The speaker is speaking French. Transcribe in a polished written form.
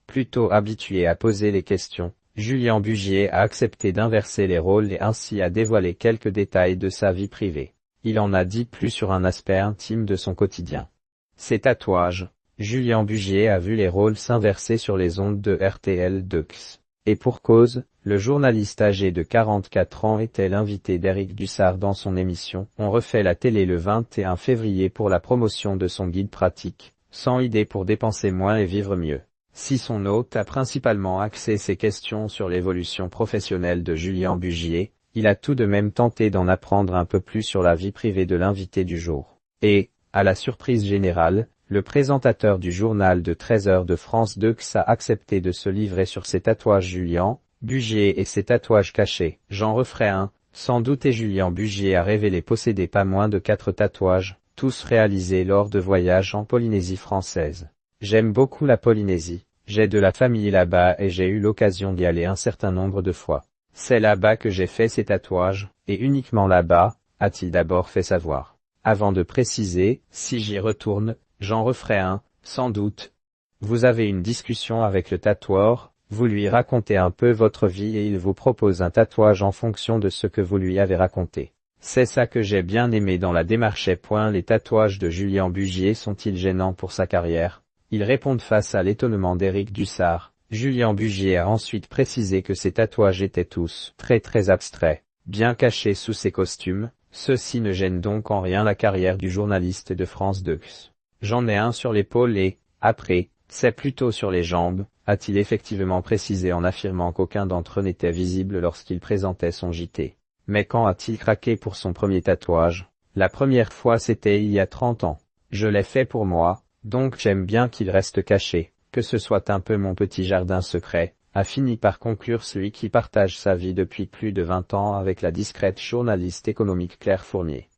Plutôt habitué à poser les questions, Julien Bugier a accepté d'inverser les rôles et ainsi a dévoilé quelques détails de sa vie privée. Il en a dit plus sur un aspect intime de son quotidien. Ses tatouages. Julien Bugier a vu les rôles s'inverser sur les ondes de RTL2. Et pour cause, le journaliste âgé de 44 ans était l'invité d'Éric Dussart dans son émission « On refait la télé » le 21 février pour la promotion de son guide pratique, 100 idées pour dépenser moins et vivre mieux. Si son hôte a principalement axé ses questions sur l'évolution professionnelle de Julien Bugier, il a tout de même tenté d'en apprendre un peu plus sur la vie privée de l'invité du jour. Et, à la surprise générale, le présentateur du journal de 13h de France 2 a accepté de se livrer sur ses tatouages Julien Bugier et ses tatouages cachés. J'en referai un, sans doute, et Julien Bugier a révélé posséder pas moins de 4 tatouages, tous réalisés lors de voyages en Polynésie française. J'aime beaucoup la Polynésie, j'ai de la famille là-bas et j'ai eu l'occasion d'y aller un certain nombre de fois. C'est là-bas que j'ai fait ces tatouages, et uniquement là-bas, a-t-il d'abord fait savoir. Avant de préciser, si j'y retourne, j'en referai un, sans doute. Vous avez une discussion avec le tatoueur, vous lui racontez un peu votre vie et il vous propose un tatouage en fonction de ce que vous lui avez raconté. C'est ça que j'ai bien aimé dans la démarche. Les tatouages de Julien Bugier sont-ils gênants pour sa carrière? Ils répondent face à l'étonnement d'Éric Dussart. Julien Bugier a ensuite précisé que ses tatouages étaient tous très abstraits, bien cachés sous ses costumes. Ceci ne gêne donc en rien la carrière du journaliste de France 2. J'en ai un sur l'épaule et, après, c'est plutôt sur les jambes, a-t-il effectivement précisé en affirmant qu'aucun d'entre eux n'était visible lorsqu'il présentait son JT. Mais quand a-t-il craqué pour son premier tatouage? La première fois c'était il y a 30 ans. Je l'ai fait pour moi, donc j'aime bien qu'il reste caché, que ce soit un peu mon petit jardin secret, a fini par conclure celui qui partage sa vie depuis plus de 20 ans avec la discrète journaliste économique Claire Fournier.